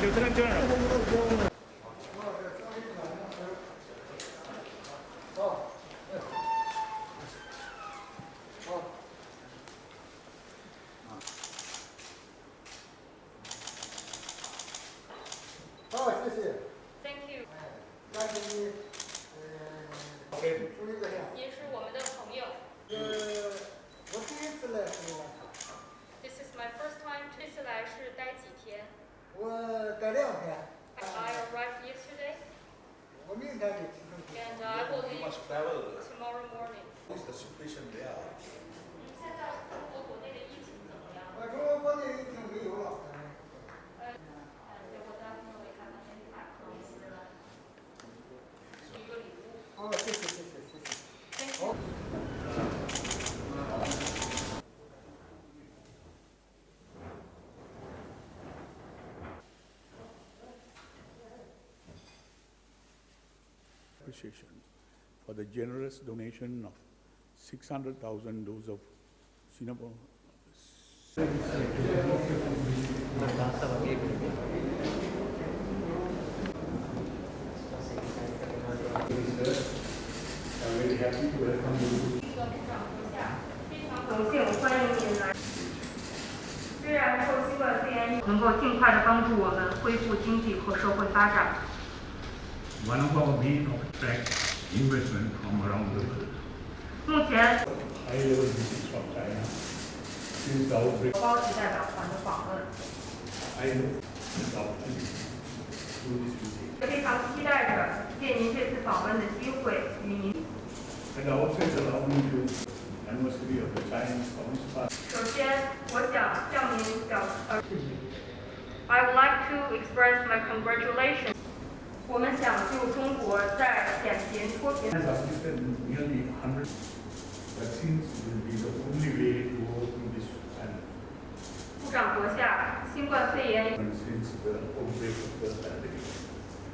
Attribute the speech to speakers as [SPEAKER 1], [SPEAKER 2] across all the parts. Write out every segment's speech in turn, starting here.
[SPEAKER 1] 好，谢谢。
[SPEAKER 2] Thank you。
[SPEAKER 1] 感谢你，注意个呀。
[SPEAKER 2] 您是我们的朋友。
[SPEAKER 1] 我第一次来斯里兰卡。
[SPEAKER 2] This is my first time。这次来是待几天？
[SPEAKER 1] 我待2天。
[SPEAKER 2] I arrived yesterday。
[SPEAKER 1] 我明天就启程。
[SPEAKER 2] And I will leave tomorrow morning。What
[SPEAKER 3] is the situation there?
[SPEAKER 2] 现在中国国内的疫情怎么样？
[SPEAKER 1] 中国国内已经没有了。
[SPEAKER 2] 是一个礼物。
[SPEAKER 1] 好，谢谢。
[SPEAKER 2] Thank you。Appreciation
[SPEAKER 4] for the generous donation of 600,000 doses of Singapore. I'm very happy to welcome you.
[SPEAKER 2] 非常荣幸欢迎您来。虽然受新冠肺炎能够尽快的帮助我们恢复经济和社会发展。
[SPEAKER 4] One of our main attract investment from around the world.
[SPEAKER 2] 目前
[SPEAKER 4] High-level visits from China since the outbreak.
[SPEAKER 2] 高级代表团的访问。
[SPEAKER 4] I look the opportunity through this visit.
[SPEAKER 2] 非常期待着借您这次访问的机会与您。
[SPEAKER 4] And also allow me to anniversary of the Chinese Communist Party.
[SPEAKER 2] 首先，我想向您表I would like to express my congratulations. 我们想就中国在减贫脱贫。
[SPEAKER 4] Has assisted nearly 100 vaccines will be the only way to overcome this pandemic.
[SPEAKER 2] 部长阁下，新冠肺炎
[SPEAKER 4] Since the outbreak of the pandemic.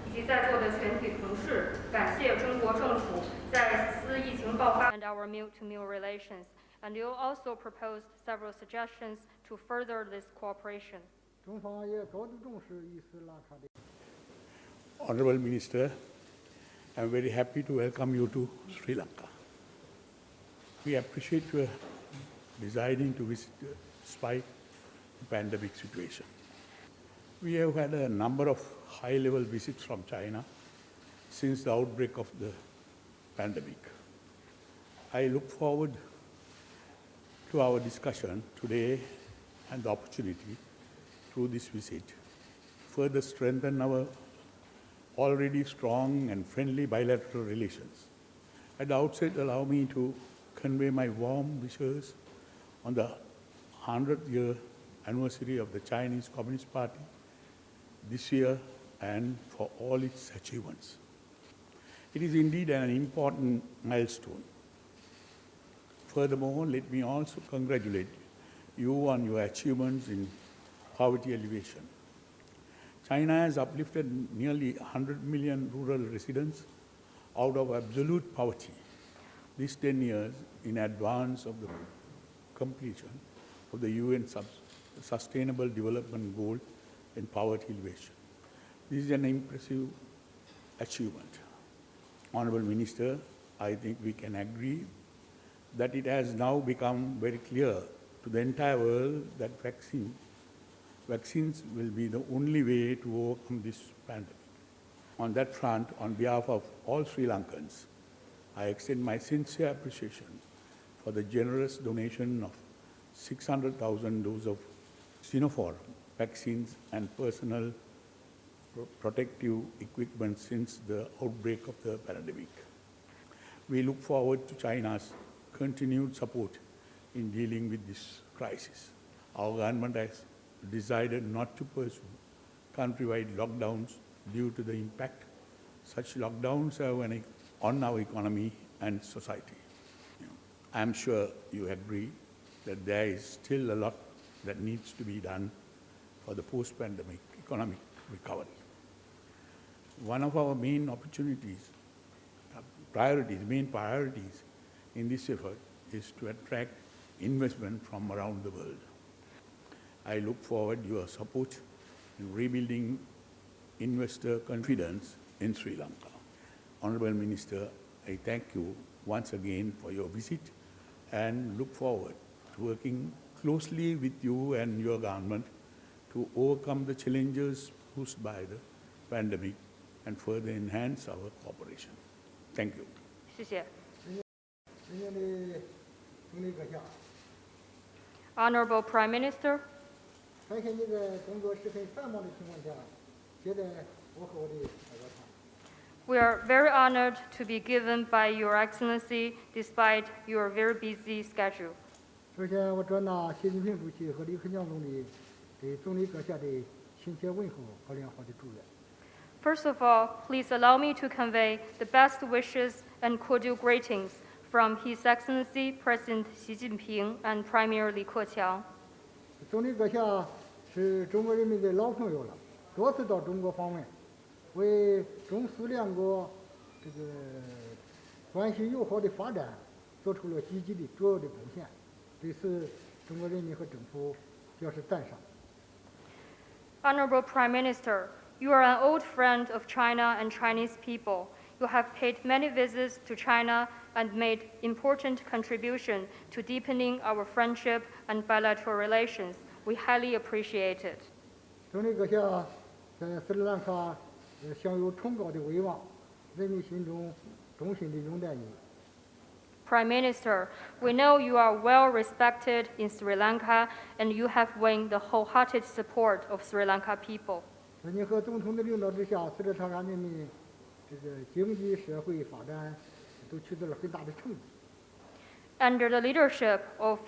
[SPEAKER 2] 以及在座的全体同事，感谢中国政府在此疫情爆发 and our meal-to-meal relations. And you also proposed several suggestions to further this cooperation.
[SPEAKER 1] 中方也高度重视伊斯兰卡的。
[SPEAKER 4] Honorable Minister, I am very happy to welcome you to Sri Lanka. We appreciate your deciding to visit despite the pandemic situation. We have had a number of high-level visits from China since the outbreak of the pandemic. I look forward to our discussion today and the opportunity through this visit further strengthen our already strong and friendly bilateral relations. At the outset, allow me to convey my warm wishes on the 100th year anniversary of the Chinese Communist Party this year and for all its achievements. It is indeed an important milestone. Furthermore, let me also congratulate you on your achievements in poverty alleviation. China has uplifted nearly 100 million rural residents out of absolute poverty these 10 years in advance of the completion of the UN Sustainable Development Goal in poverty alleviation. This is an impressive achievement. Honorable Minister, I think we can agree that it has now become very clear to the entire world that vaccines will be the only way to overcome this pandemic. On that front, on behalf of all Sri Lankans, I extend my sincere appreciation for the generous donation of 600,000 doses of Sinopharm vaccines and personal protective equipment since the outbreak of the pandemic. We look forward to China's continued support in dealing with this crisis. Our government has decided not to pursue countrywide lockdowns due to the impact such lockdowns have on our economy and society. I am sure you agree that there is still a lot that needs to be done for the post-pandemic economic recovery. One of our main priorities in this effort is to attract investment from around the world. I look forward to your support in rebuilding investor confidence in Sri Lanka. Honorable Minister, I thank you once again for your visit and look forward to working closely with you and your government to overcome the challenges posed by the pandemic and further enhance our cooperation. Thank you.
[SPEAKER 2] 谢谢。
[SPEAKER 1] 今年的总理阁下，
[SPEAKER 2] Honorable Prime Minister,
[SPEAKER 1] 发现你在工作十分繁忙的情况下，接待我和我的代表团。
[SPEAKER 2] we are very honored to be given by Your Excellency despite your very busy schedule.
[SPEAKER 1] 首先，我转达习近平主席和李克强总理对总理阁下的亲切问候和良好的祝愿。
[SPEAKER 2] First of all, please allow me to convey the best wishes and cordial greetings from His Excellency President Xi Jinping and Premier Li Keqiang.
[SPEAKER 1] 总理阁下是中国人民的老朋友了，多次到中国访问，为中苏两国这个关系友好的发展做出了积极的主要的贡献，对此中国人民和政府表示赞赏。
[SPEAKER 2] Honorable Prime Minister, you are an old friend of China and Chinese people. You have paid many visits to China and made important contribution to deepening our friendship and bilateral relations. We highly appreciate it.
[SPEAKER 1] 总理阁下在斯里兰卡享有崇高的威望，人民心中衷心的拥戴你。
[SPEAKER 2] Prime Minister, we know you are well respected in Sri Lanka and you have won the wholehearted support of Sri Lanka people.
[SPEAKER 1] 在你和总统的领导之下，斯里兰卡人民这个经济社会发展都取得了很大的成绩。
[SPEAKER 2] Under the leadership of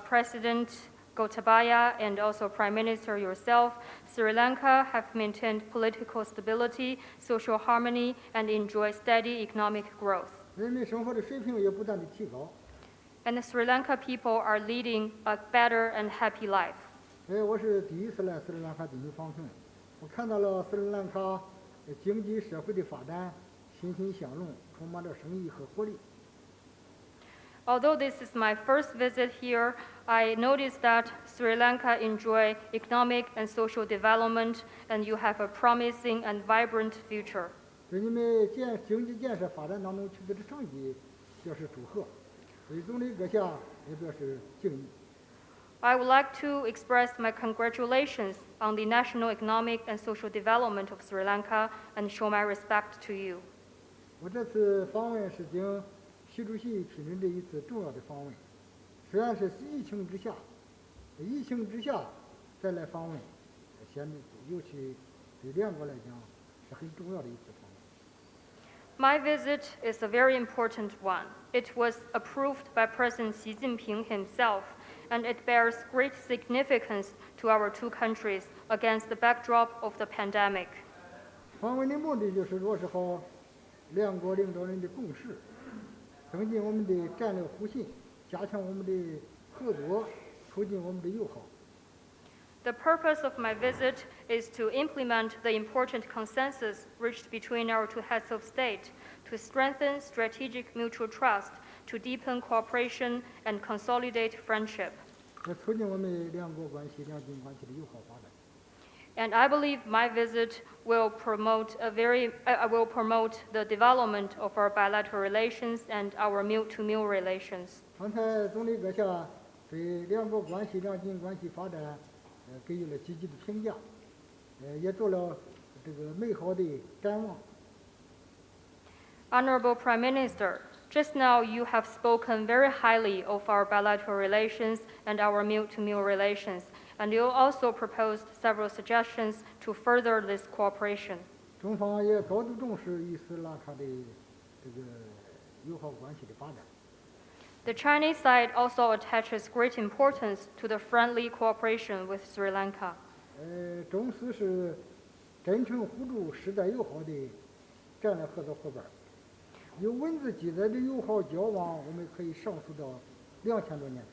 [SPEAKER 2] President Gotabaya and also Prime Minister yourself, Sri Lanka have maintained political stability, social harmony, and enjoy steady economic growth.
[SPEAKER 1] 人民生活的水平也不断的提高。
[SPEAKER 2] And the Sri Lanka people are leading a better and happy life.
[SPEAKER 1] 我是第一次来斯里兰卡进行访问，我看到了斯里兰卡经济社会的发展欣欣向荣，充满着生意和活力。
[SPEAKER 2] Although this is my first visit here, I noticed that Sri Lanka enjoy economic and social development, and you have a promising and vibrant future.
[SPEAKER 1] 对你们经济建设发展当中取得的成绩表示祝贺，对总理阁下也表示敬意。
[SPEAKER 2] I would like to express my congratulations on the national economic and social development of Sri Lanka and show my respect to you.
[SPEAKER 1] 我这次访问是经习主席批准的一次重要的访问，虽然是疫情之下再来访问，显得尤其对两国来讲是很重要的一次访问。
[SPEAKER 2] My visit is a very important one. It was approved by President Xi Jinping himself, and it bears great significance to our two countries against the backdrop of the pandemic.
[SPEAKER 1] 访问的目的就是落实好两国领导人的共识，增进我们的战略互信，加强我们的合作，促进我们的友好。
[SPEAKER 2] The purpose of my visit is to implement the important consensus reached between our two heads of state, to strengthen strategic mutual trust, to deepen cooperation and consolidate friendship.
[SPEAKER 1] 促进我们两国关系、两军关系的友好发展。
[SPEAKER 2] And I believe my visit will promote the development of our bilateral relations and our mil-to-mil relations.
[SPEAKER 1] 刚才总理阁下对两国关系、两军关系发展给予了积极的评价，也做了这个美好的展望。
[SPEAKER 2] Honorable Prime Minister, just now you have spoken very highly of our bilateral relations and our mil-to-mil relations, and you also proposed several suggestions to further this cooperation.
[SPEAKER 1] 中方也高度重视与斯里兰卡的这个友好关系的发展。
[SPEAKER 2] The Chinese side also attaches great importance to the friendly cooperation with Sri Lanka.
[SPEAKER 1] 中斯是真诚互助、世代友好的战略合作伙伴。有文字记载的友好交往，我们可以上溯到2000多年。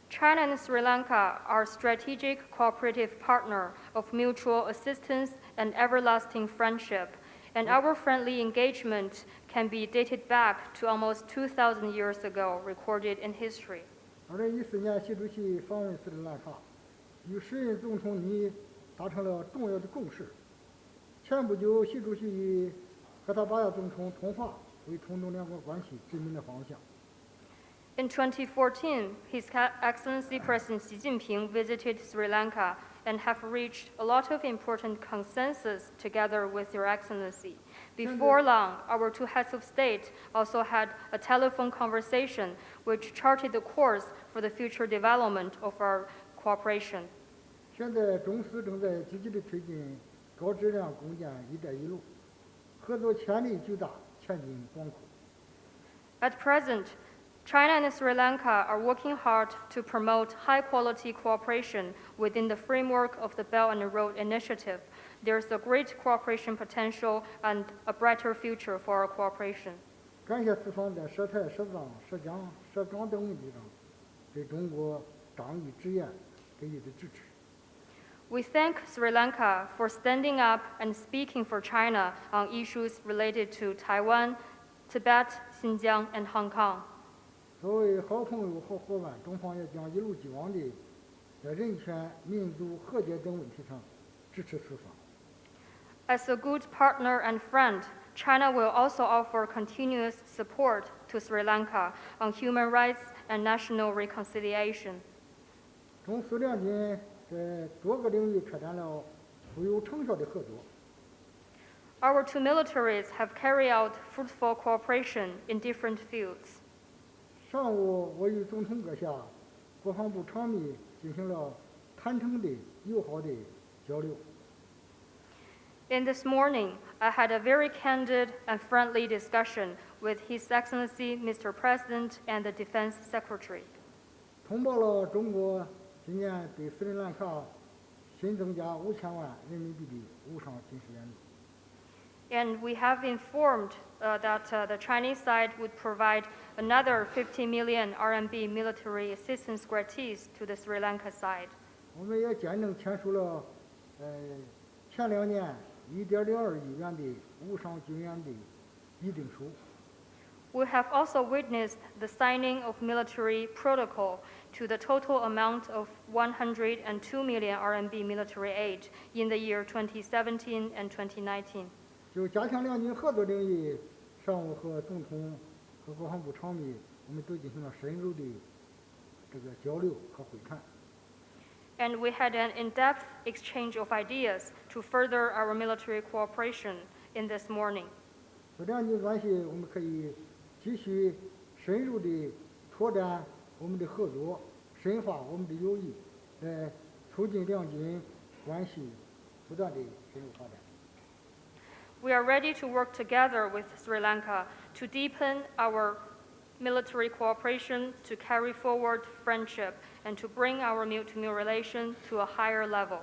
[SPEAKER 2] China and Sri Lanka are strategic cooperative partner of mutual assistance and everlasting friendship, and our friendly engagement can be dated back to almost 2,000 years ago, recorded in history.
[SPEAKER 1] 2014年，习主席访问斯里兰卡，与时任总统你达成了重要的共识，前不久，习主席和他巴亚总统通话，为中中两国关系指明了方向。
[SPEAKER 2] In 2014, His Excellency President Xi Jinping visited Sri Lanka and have reached a lot of important consensus together with Your Excellency. Before long, our two heads of state also had a telephone conversation which charted the course for the future development of our cooperation.
[SPEAKER 1] 现在中斯正在积极地推进高质量共建“一带一路”，合作潜力巨大，前景广阔。
[SPEAKER 2] At present, China and Sri Lanka are working hard to promote high-quality cooperation within the framework of the Belt and Road Initiative. There's a great cooperation potential and a brighter future for our cooperation.
[SPEAKER 1] 感谢四方在涉台、涉藏、涉疆、涉港等问题上对中国仗义执言给予的支持。
[SPEAKER 2] We thank Sri Lanka for standing up and speaking for China on issues related to Taiwan, Tibet, Xinjiang, and Hong Kong.
[SPEAKER 1] 作为好朋友和伙伴，中方也将一如既往地在人权、民族和解等问题上支持四方。
[SPEAKER 2] As a good partner and friend, China will also offer continuous support to Sri Lanka on human rights and national reconciliation.
[SPEAKER 1] 中斯两军在多个领域开展了富有成效的合作。
[SPEAKER 2] Our two militaries have carried out fruitful cooperation in different fields.
[SPEAKER 1] 上午，我与总统阁下、国防部长秘进行了坦诚的、友好的交流。
[SPEAKER 2] In this morning, I had a very candid and friendly discussion with His Excellency Mr. President and the Defense Secretary.
[SPEAKER 1] 通报了中国今年对斯里兰卡新增加5000万人民币的无偿军事援助。
[SPEAKER 2] And we have informed that the Chinese side would provide another 50 million RMB military assistance grantees to the Sri Lanka side.
[SPEAKER 1] 我们也见证签署了前2年1.02亿元的无偿军援的议定书。
[SPEAKER 2] We have also witnessed the signing of military protocol to the total amount of 102 million RMB military aid in the year 2017 and 2019.
[SPEAKER 1] 就加强两军合作领域，上午和总统和国防部长秘，我们都进行了深入的这个交流和会谈。
[SPEAKER 2] And we had an in-depth exchange of ideas to further our military cooperation in this morning.
[SPEAKER 1] 两军关系，我们可以继续深入的拓展我们的合作，深化我们的友谊，来促进两军关系不断的深入发展。
[SPEAKER 2] We are ready to work together with Sri Lanka to deepen our military cooperation, to carry forward friendship, and to bring our mute-to-mute relation to a higher level.